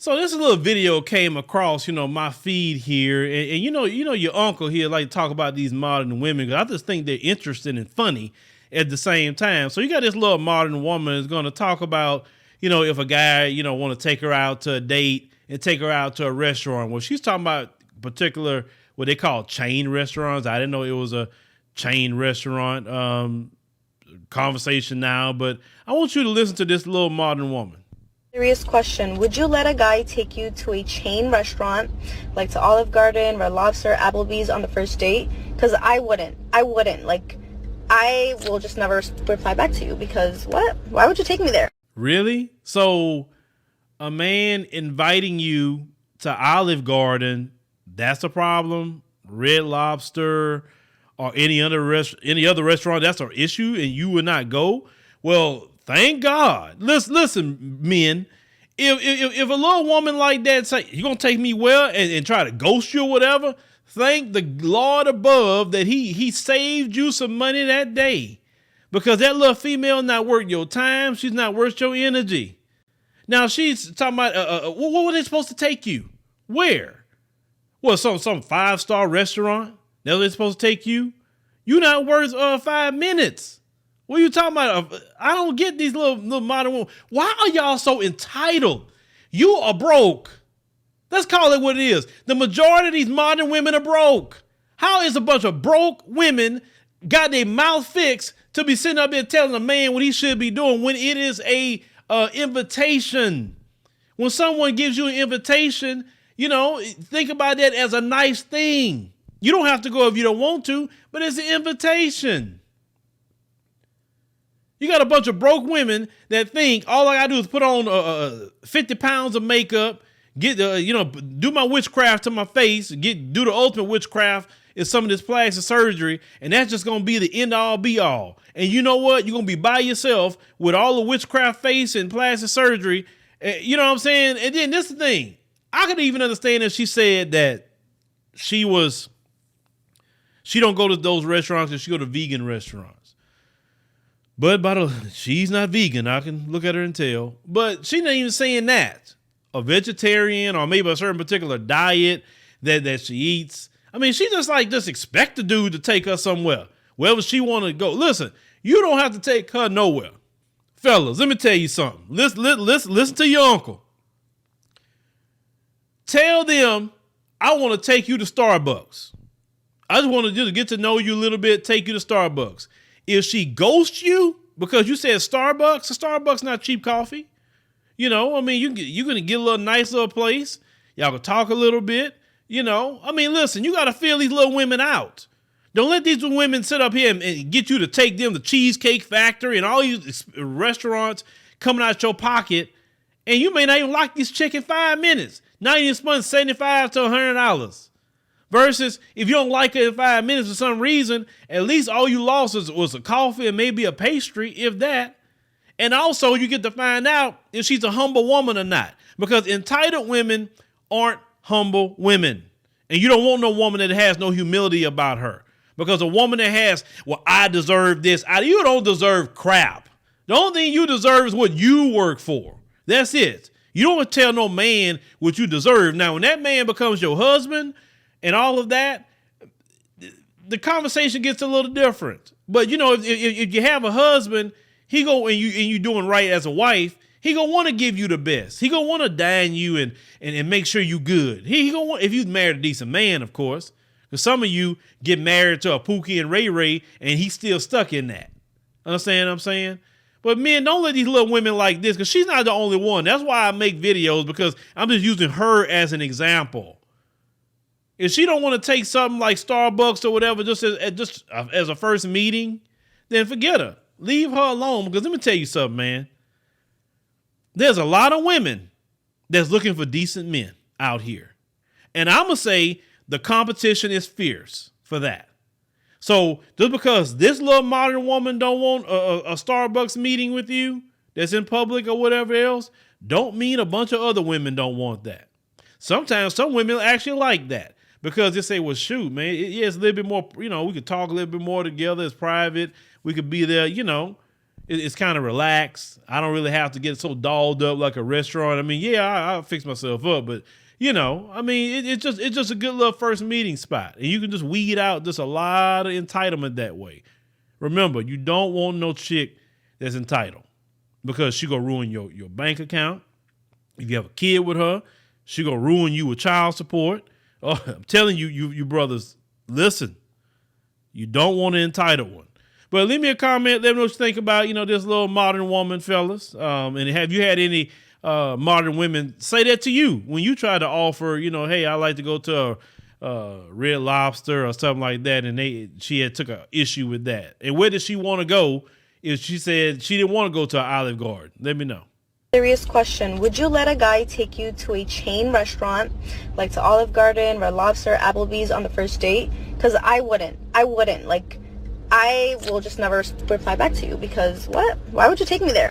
So this little video came across, my feed here, and your uncle here like to talk about these modern women because I just think they're interesting and funny at the same time. So you got this little modern woman that's going to talk about, if a guy, want to take her out to a date and take her out to a restaurant. Well, she's talking about particular what they call chain restaurants. I didn't know it was a chain restaurant conversation now, but I want you to listen to this little modern woman. Serious question. Would you let a guy take you to a chain restaurant, like to Olive Garden, Red Lobster, Applebee's on the first date? Because I wouldn't. Like, I will just never reply back to you because what? Why would you take me there? Really? So a man inviting you to Olive Garden, that's a problem? Red Lobster or any other restaurant, that's an issue and you would not go? Well, thank God. Listen, men. If a little woman like that say you're gonna take me well and try to ghost you or whatever, thank the Lord above that he saved you some money that day, because that little female not worth your time. She's not worth your energy. Now she's talking about what were they supposed to take you? Where? Well, some 5-star restaurant. That's where they're supposed to take you. You're not worth 5 minutes. What are you talking about? I don't get these little modern women. Why are y'all so entitled? You are broke. Let's call it what it is. The majority of these modern women are broke. How is a bunch of broke women got their mouth fixed to be sitting up there telling a man what he should be doing when it is a invitation? When someone gives you an invitation, think about that as a nice thing. You don't have to go if you don't want to, but it's an invitation. You got a bunch of broke women that think all I gotta do is put on 50 pounds of makeup, get do my witchcraft to my face, do the ultimate witchcraft is some of this plastic surgery, and that's just gonna be the end all be all. And you know what? You're gonna be by yourself with all the witchcraft face and plastic surgery. You know what I'm saying? And then this is the thing. I could even understand if she said that she don't go to those restaurants and she go to vegan restaurants. But she's not vegan. I can look at her and tell. But she's not even saying that. A vegetarian or maybe a certain particular diet that she eats. I mean, she just expect the dude to take her somewhere. Wherever she want to go. Listen, you don't have to take her nowhere. Fellas, let me tell you something. Listen to your uncle. Tell them, I want to take you to Starbucks. I just want to just get to know you a little bit, take you to Starbucks. If she ghosts you because you said Starbucks not cheap coffee. You're going to get a little nice little place. Y'all can talk a little bit. Listen, you got to feel these little women out. Don't let these women sit up here and get you to take them to Cheesecake Factory and all these restaurants coming out your pocket. And you may not even like this chick in 5 minutes. Now you spend $75 to $100. Versus if you don't like it in 5 minutes for some reason, at least all you lost was a coffee and maybe a pastry, if that. And also you get to find out if she's a humble woman or not. Because entitled women aren't humble women. And you don't want no woman that has no humility about her. Because a woman that has, well, I deserve this. You don't deserve crap. The only thing you deserve is what you work for. That's it. You don't tell no man what you deserve. Now, when that man becomes your husband, and all of that, the conversation gets a little different. But if you have a husband, he go and you doing right as a wife, he gonna want to give you the best. He gonna want to dine you and make sure you good. He gonna want, if you married a decent man, of course, because some of you get married to a Pookie and Ray Ray and he's still stuck in that. Understand what I'm saying? But men, don't let these little women like this, because she's not the only one. That's why I make videos, because I'm just using her as an example. If she don't want to take something like Starbucks or whatever just as a first meeting, then forget her. Leave her alone, because let me tell you something, man. There's a lot of women that's looking for decent men out here. And I'm going to say the competition is fierce for that. So just because this little modern woman don't want a Starbucks meeting with you that's in public or whatever else, don't mean a bunch of other women don't want that. Sometimes some women actually like that. Because they say, well, shoot, man, it's a little bit more, we could talk a little bit more together. It's private. We could be there, It's kind of relaxed. I don't really have to get so dolled up like a restaurant. I mean, yeah, I'll fix myself up, but I mean, it's just a good little first meeting spot, and you can just weed out just a lot of entitlement that way. Remember, you don't want no chick that's entitled, because she gonna ruin your bank account. If you have a kid with her, she gonna ruin you with child support. Oh, I'm telling you, you brothers, listen. You don't want an entitled one. But leave me a comment. Let me know what you think about, this little modern woman, fellas. And have you had any modern women say that to you when you try to offer, hey, I like to go to a Red Lobster or something like that, and she had took an issue with that. And where did she want to go if she said she didn't want to go to an Olive Garden? Let me know. Serious question. Would you let a guy take you to a chain restaurant, like to Olive Garden, Red Lobster, Applebee's on the first date? Because I wouldn't. Like, I will just never reply back to you because what? Why would you take me there?